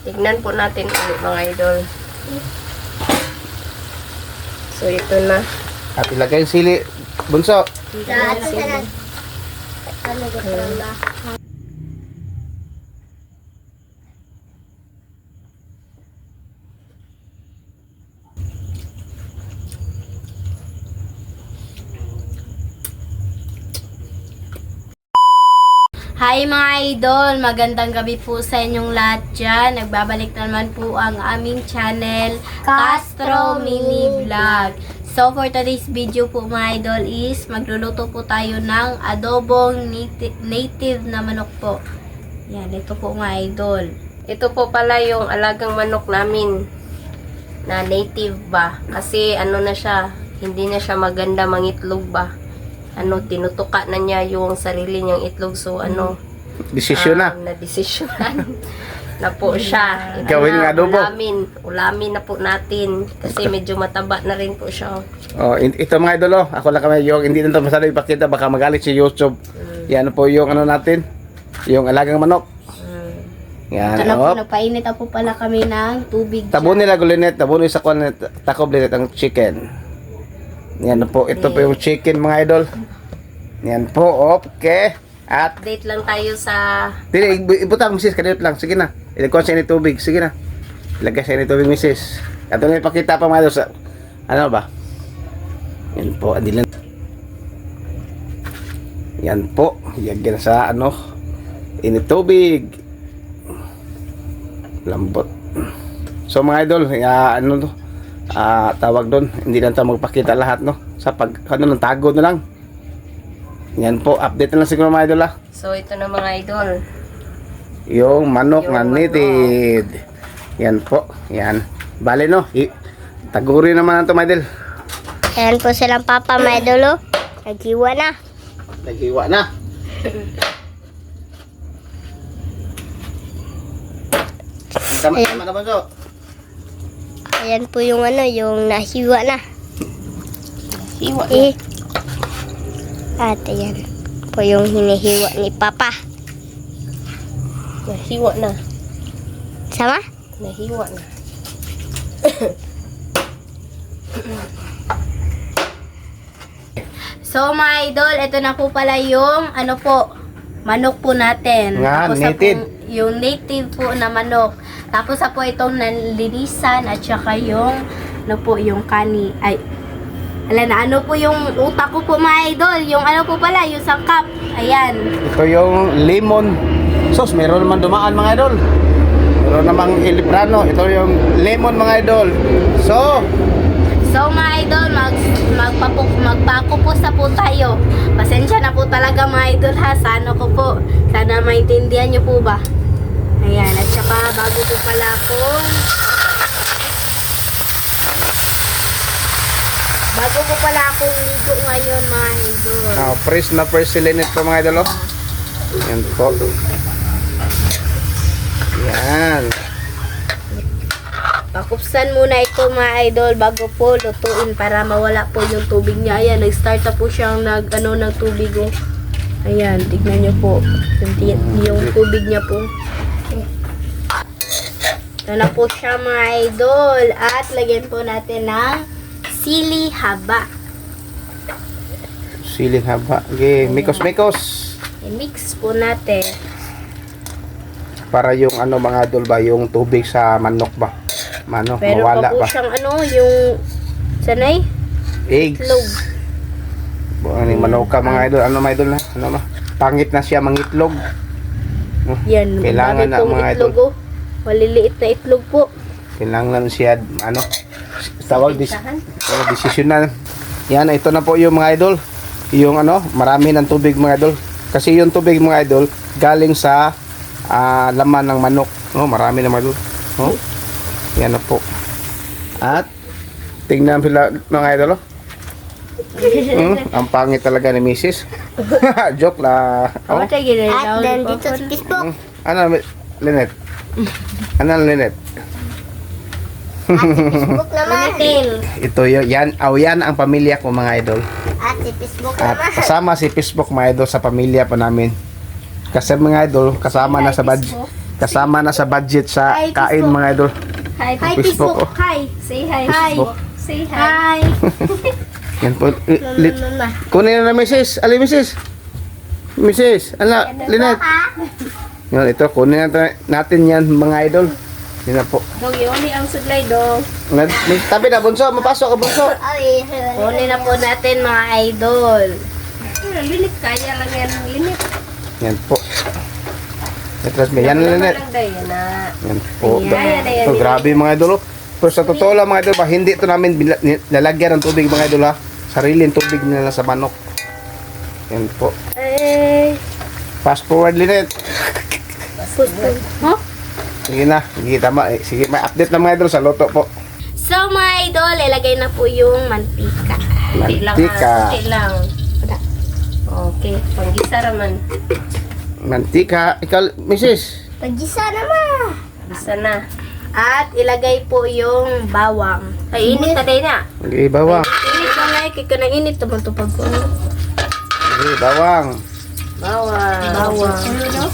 Tignan po natin ulit mga idol. So, ito na. At ilagay yung sili. Bunso. Hi mga idol! Magandang gabi po sa inyong lahat dyan. Nagbabalik na naman po ang aming channel, Castro Mini Vlog. So for today's video po mga idol is magluluto po tayo ng adobong native na manok po. Yan, ito po mga idol. Ito po pala yung alagang manok namin na native ba. Kasi ano na siya, hindi na siya maganda mangitlog ba. Tinutuka na niya yung sarili niyang itlog. So, Desisyon na. na-desisyonan na po siya. Ito Gawin na, ng adobo. Ulamin na po natin. Kasi medyo mataba na rin po siya. Oh, ito mga idol, ako lang kami yung hindi nito masyado ipakita, baka magalit si YouTube. Yan po yung natin, yung alagang manok. Yan, Ito na po, nagpainit na po pala kami ng tubig. Tabon nila gulinet, tabon sa kwan takob linet ang chicken. Yan po, ito po yung chicken mga idol. Yan po, okay. At Update lang tayo sa... Dili, ibutang misis, kanilip lang. Sige na. Ilagay siya ni tubig. Sige na. Ilagay siya ni tubig misis. At na ipakita pa mga idol sa... Ano ba? Yan po, adilan. Yan po. Yagyan sa init tubig. Lambot. So mga idol, tawag doon, hindi lang tayo magpakita lahat sa ng tago na lang. Yan po, update na lang siguro mga idol So, ito na mga idol. yung manok Yung na manok. native. Yan po, yan. Bale taguri naman ito mga idol. Ayan po silang papa, may idol, naghiwa na. Naghiwa na. Tama na ba so? Ayan po yung yung nahiwa na. Hiwa na. At ayan po yung hinihiwa ni papa. Nahiwa na. Sama? Nahiwa na. So mga idol, ito na po pala yung manok po natin. Nga, Tapos native. Yung native po na manok. Tapos po itong nalinisan at saka yung yung kani. Ay, ano po yung utak ko po mga idol. Yung po pala, yung sangkap. Ayan. Ito yung lemon sauce. Meron naman dumaan mga idol. Meron namang ilibrano. Ito yung lemon mga idol. So mga idol, magpakupos na po tayo. Pasensya na po talaga mga idol ha. Sana ko po. Sana maintindihan nyo po ba? Ayan. At saka bago po pala akong ligo ngayon mga idol. Press na press sila nito mga idol. Yan po. Yan. Pakupsan muna ito mga idol bago po lutuin para mawala po yung tubig niya. Ayan, nag-start na po siyang ng tubig oh. Ayan, tignan niyo po. Yung tubig niya po. Ito na po siya mga idol. At lagyan po natin ng sili haba. Siling haba. Okay, mikos-mikos. I-mix po natin. Para yung mga idol ba, yung tubig sa manok ba? Pero Mawala pa po ba? siyang yung sanay? Eggs. Itlog. Buong manoka mga idol. Mga idol na? Pangit na siya mangitlog. Yan, Kailangan dami na pong mga itlog oh. Maliliit na itlog po. Kailangan siya tawag desisyon na. Yan, ito na po yung mga idol. Yung marami ng tubig mga idol. Kasi yung tubig mga idol galing sa laman ng manok. Marami na mga idol. Yan na po. At tingnan sila mga idol. Ang pangit talaga ni Mrs. Joke la. At nandito sa Facebook. Ano Linet? Ano Linet? Facebook naman. Ito yan ang pamilya ko mga idol. At si Facebook At naman. kasama si Facebook mga idol sa pamilya pa namin. Kasi mga idol kasama na sa budget. Kasama na sa budget sa Hi, kain Facebook. mga idol. Hi, Facebook, Facebook. Hi. Say hi. Hi. Say hi. Hi. Yan po. Kunin na Mrs. Ali Mrs. Mrs. Ala, Linet. Yan, ito. Kunin natin yan mga idol. Yan na po. Dog, yun ang suglay, dog. Tabi na, bunso. Mapasok ka, bunso. Kunin na po natin mga idol. Linit, kaya lang yan. Linit. Yan po. Yan na, Linet. Lang day, yan na. Yan po. Ayan, ayan, So, grabe mga idol. Pero sa totoo lang mga idol, hindi ito namin lalagyan ng tubig mga idol ha. Sariling tubig nila sa manok. Yan po. Fast forward, Linet. Huh? Sige na. Sige, tama. Sige, may update na mga idol sa loto po. So mga idol, ilagay na po yung mantika. Kunti lang, Mantika. kunti lang. Okay, panggisa raman. Mantika. Ikaw, Mrs. Pagisa naman. Bisa na. At ilagay po yung bawang. Ay, init na day na. Okay, bawang. Init na nga, kika ng init. Tumutupag ko. Okay, bawang. Bawang. Bawang.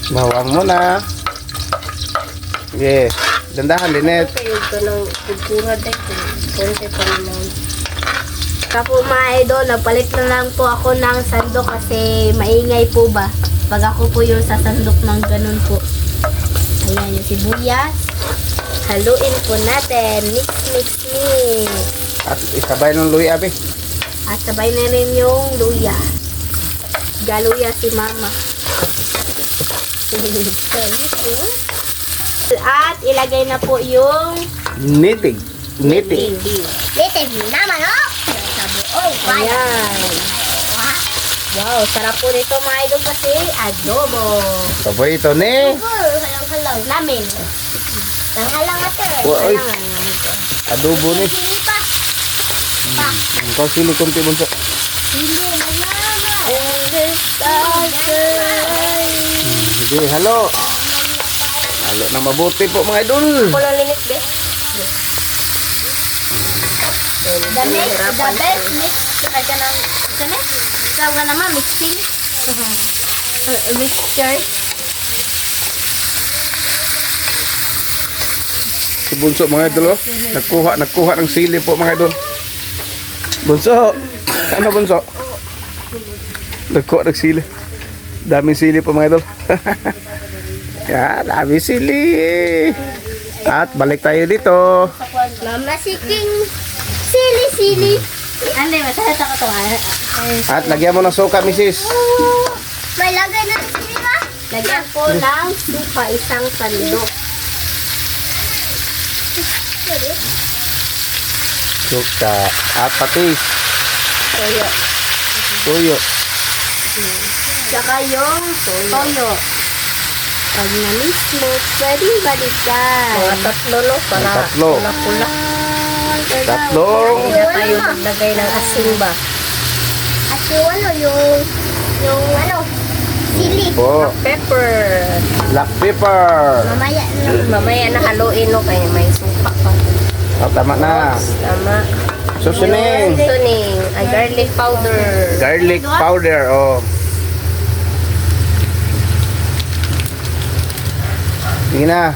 Bawang muna. Yes. Dandahan, Linet. Kayo ito ng kultura day. Kunti pa naman. Kapo mga idol, nagpalit na lang po ako ng sandok kasi maingay po ba? Pag ako po yung sasandok ng ganun po. Ayan yung sibuyas. Haluin po natin. Mix, mix, mix. At isabay ng luya, abi. At sabay na rin yung luya. Galuya si mama. At ilagay na po yung Nitig. Nitig. Litin naman, oh. Sa buong bayan. ayan. Wow, sarap po nito mga idol kasi adobo. Sabay ito ni. Halang-halang namin. Nanghalang ate. Uy, adobo ni. Sili pa. Ikaw sili kunti bunso. Sili, mama. Sige, halo. Halo na mabuti po mga idol. Wala linit, be. The best mix. Kaya na, ito na. Ikaw ka naman, mixing. Mixture. Si bunso mga idol. Oh. Nagkuha ng sili po mga idol. Bunso. Ano bunso? Nagkuha ng sili. Daming sili po mga idol. Yan, daming sili. At balik tayo dito. Mama si King. Sili, sili. Ano, masaya sa katawan. At lagyan mo ng suka, Mrs. Oh, may lagay na sili ba? Lagyan po ng suka, isang sandok. Suka. At patis. Toyo. Tuyo. Saka yung toyo. Pag na-mix mo, pwedeng balikan. Mga tatlo, no? Para Tatlo. pula-pula. Tatlong. Hindi na tayo maglagay ng asin ba? At yung ano, yung ano, sili. Po. Pepper. Black pepper. Mamaya na. Mamaya na haluin, no? Kaya may suka pa. Oh, tama na. Tama. Susuning. Seasoning. Ay, garlic powder. Garlic powder. Oh. Sige na.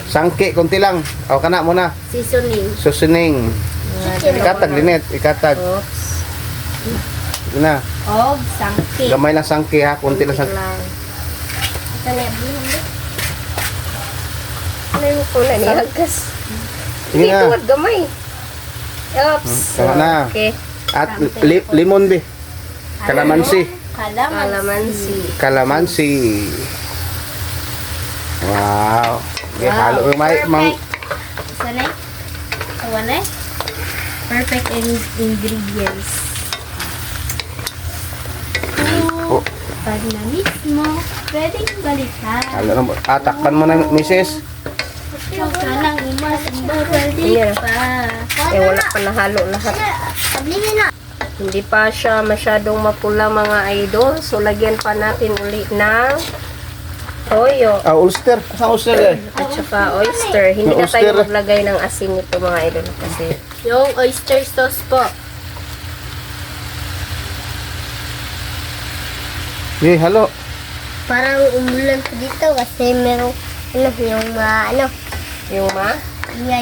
Sangke, konti lang. O, kana muna. Seasoning. Susuning. Ikatag, Linet. Ikatag. Oops. Sige na. Og sangke. Gamay lang sangke ha. Konti lang sangke. Lang. Ano Ano yung pula ni Agkas? Sige Hindi, na. tuwad gamay. Oops. Tama na. Okay. At limon be. Kalamansi. Kalamansi. Kalamansi. Wow. Okay, halo yung Perfect. Isa na. Tawa na. Perfect ingredients. Oh, Pag na-mix mo, pwedeng balikan. halo na. Takpan mo na, Mrs. Huwag ka lang umas, babalik Yeah. pa. Eh, wala pa nahalo lahat. Sablihin na. Hindi pa siya masyadong mapula mga idol. So, lagyan pa natin uli ng toyo. Ulster. Saan ulster eh? At saka oyster. Hindi Yung na tayo oyster. maglagay ng asin nito mga idol. Kasi Yung oyster sauce po. Okay, halo. Parang umulan po dito kasi merong yung Yung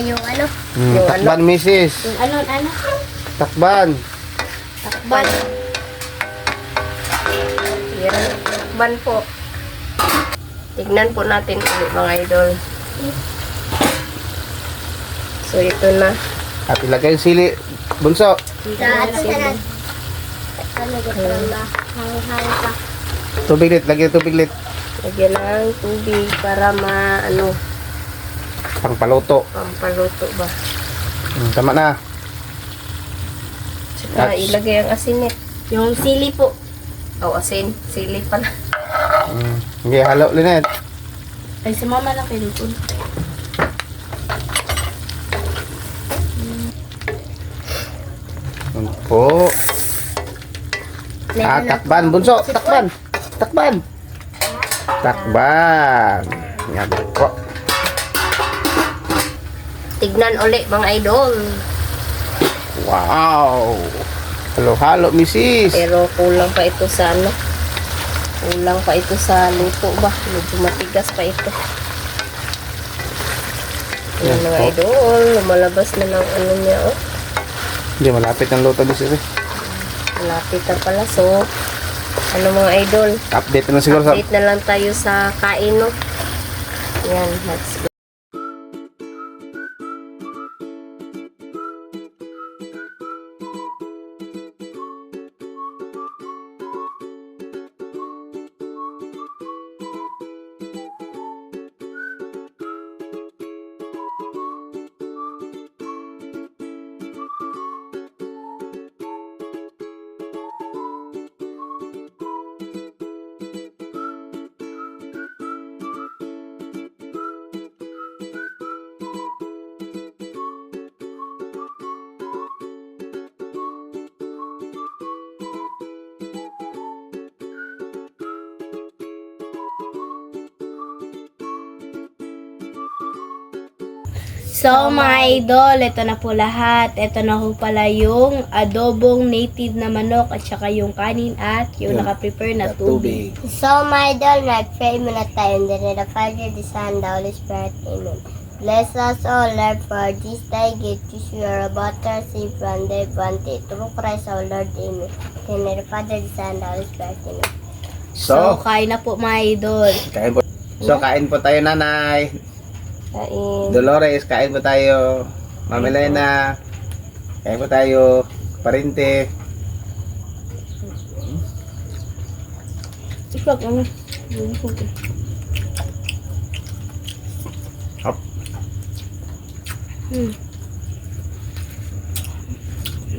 yung Yung Takban, misis. Yung ano? Takban. Takban. yan, takban po. Tignan po natin ulit mga idol. So, ito na. At ilagay yung sili. Bunso. Tubig lit. Lagyan ng tubig lit. Lagyan ng tubig para Pangpaluto. pampaluto ba. Tama na. Saka ilagay ang asinit. Yung sili po. Asin. Sili pala. Okay, halo, Linet. Ay, si mama lang pinupun. Ano po? Takban. Bunso, takban. Takban. Takban. Yan po. Tignan ulit mga idol. Wow. Halo-halo, misis. Pero kulang pa ito sa Kulang pa ito sa luto ba. Medyo matigas pa ito. Ayan Yan mga po. idol. Lumalabas na ng niya oh. Hindi, malapit ang luto, misis. Malapit na pala. So, mga idol. Update na siguro sa... Update na lang tayo sa kain no. Yan. Let's go. So, mga idol, ito na po lahat. Ito na po pala yung adobong native na manok at saka yung kanin at yung Yung naka-prepare na tubig. So, my idol, nag-pray muna tayo. In the name of the Father, the Son, the Holy Spirit. Amen. Bless us, O Lord, for this day. Give to your butter, save from the bounty. Through Christ, our Lord. Amen. In the name of the Father, the Son, the Holy Spirit. Amen. So, So, kain na po mga idol. kain po. So, kain po tayo, nanay. Kain. Dolores, kain po tayo. Mami Lena, kain po tayo. Parinte. Ipak, ano? Hop.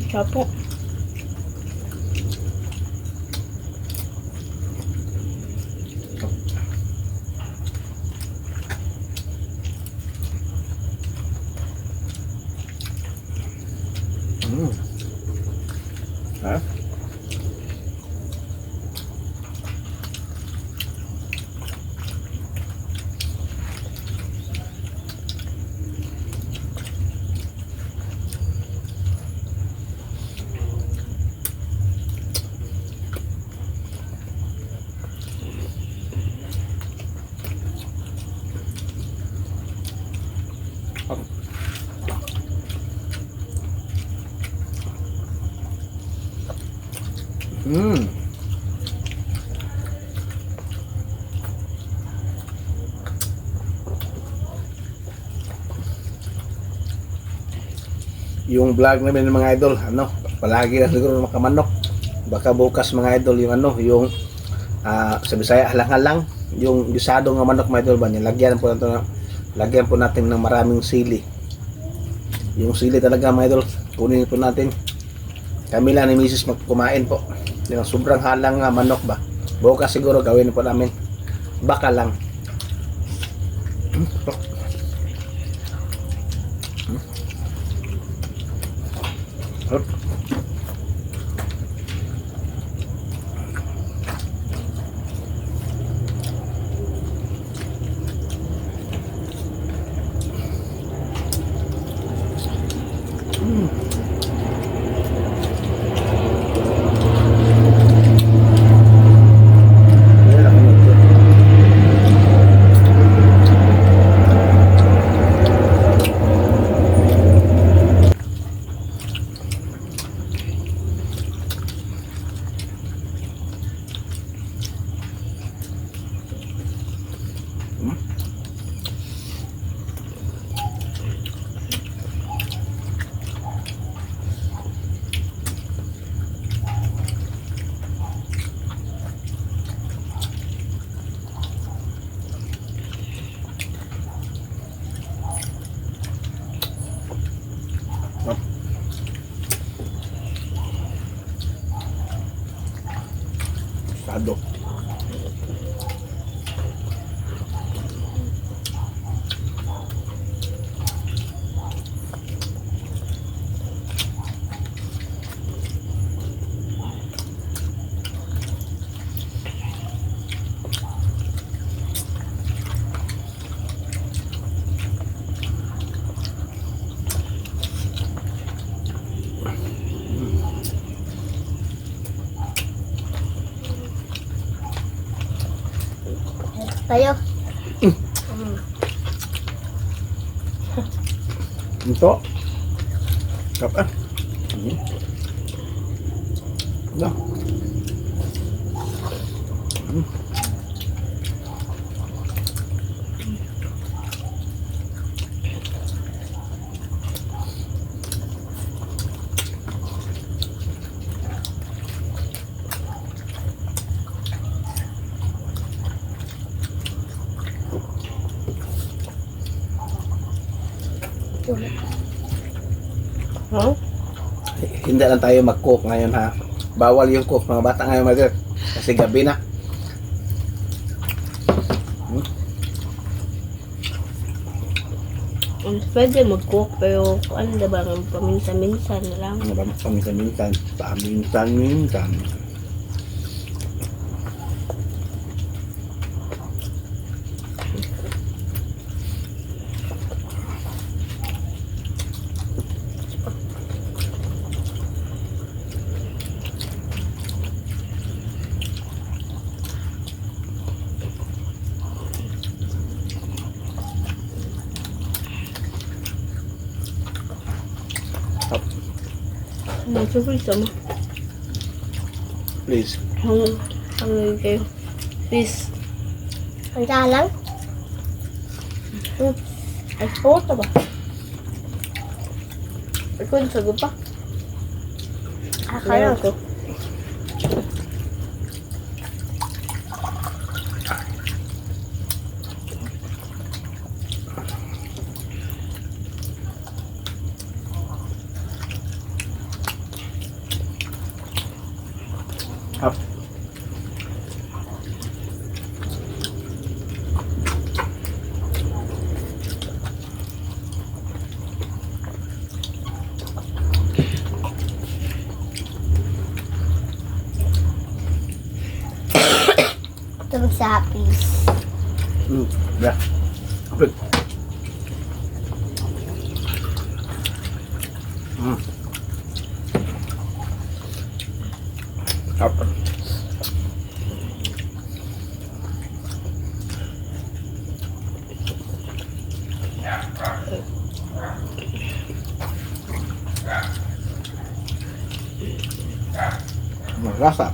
Siya po. Ha? Yung vlog namin ng mga idol, palagi na siguro makamanok. Baka bukas mga idol yung yung sa Bisaya halang-halang, yung gisado ng manok mga idol ba, lagyan po natin ng maraming sili. Yung sili talaga mga idol, kunin po natin. Kami lang ni Mrs. magkumain po. Yung sobrang halang nga manok ba. Bukas siguro gawin po namin. Baka lang. Tayo. Ito. Kapan? Dah. Huh? Hindi lang tayo mag-cook ngayon ha. Bawal yung cook mga bata ngayon mother. Kasi gabi na. Pwede mag-cook pero ano diba, paminsan-minsan na lang. Ano ba paminsan-minsan? Paminsan-minsan. Mag-surprise mo. Please. Ang lagi kayo. Please. Ang lang. Ay, photo ba? Ikaw yung sagot pa. Akala ko. Up. Tubig sa hapis. Ya. Good. Up. Rasa.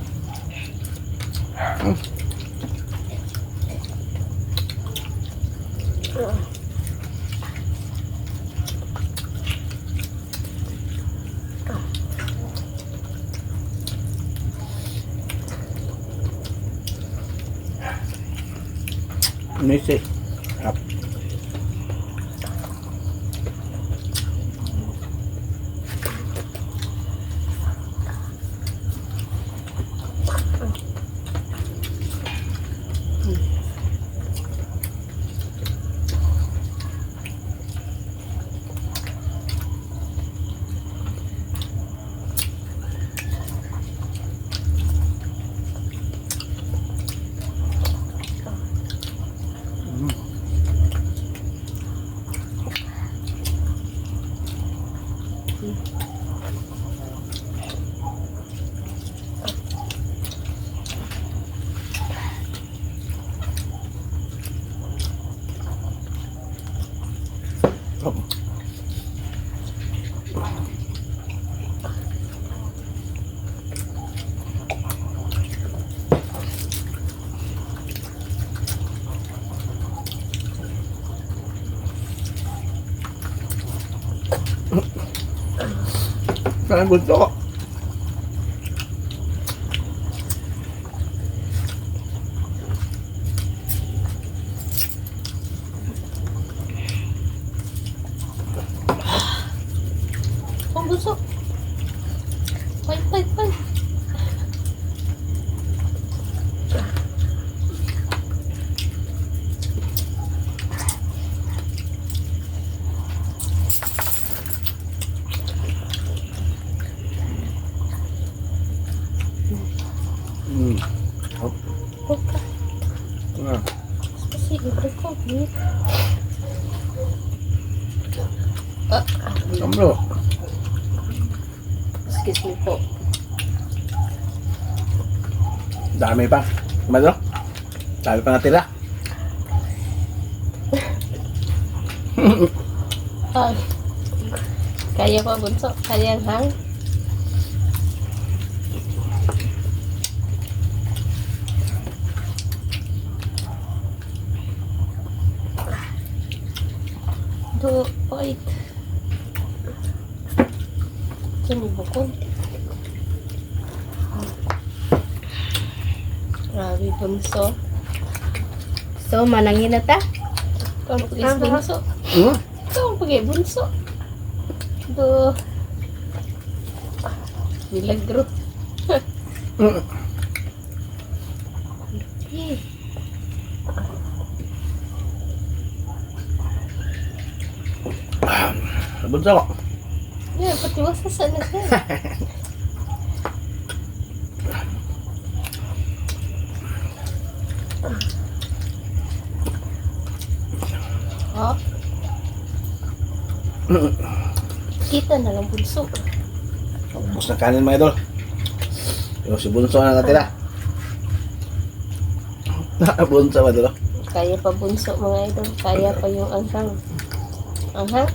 Ini sih. Up. Karena gusto ko. Ang busok. Pay. Kasi libre ko. Sombro. Excuse me po. Dami pa. Madro? Dami pa natira. Ay. Kaya pa bunso. Kaya hang. Wait. Sini bukod. Grabe bunso. So, manangin na ta. Ikaw ang pagis bunso. Hmm? Ikaw ang pagis bunso. Do. Milagro. Bunso ko. Yeah, pati wasasan na siya. Oh. Kita na lang bunso. Ubus na kanin mga idol. Yung si Bunso na natira. Bunso mga idol. Kaya pa bunso mga idol. Kaya pa yung anghang. Anghang?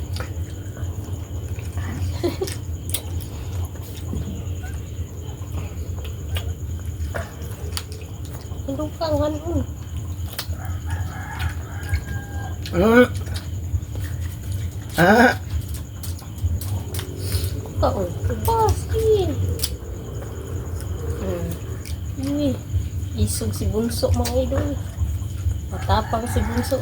Ano ka ang hanon? Kaon. Pasti. Ini. Isog si bunso mga idol. Matapang si bunso.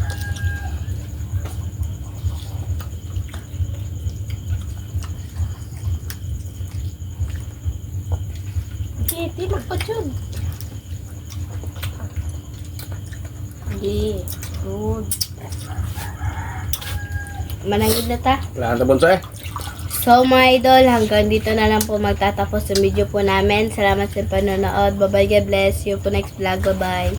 Hindi, tilog pa dyan. Hindi. Good. Manangin na ta. Kailangan na Bunso eh. So mga idol, hanggang dito na lang po magtatapos yung video po namin. Salamat sa panonood. Bye-bye, God bless you po next vlog. Bye-bye.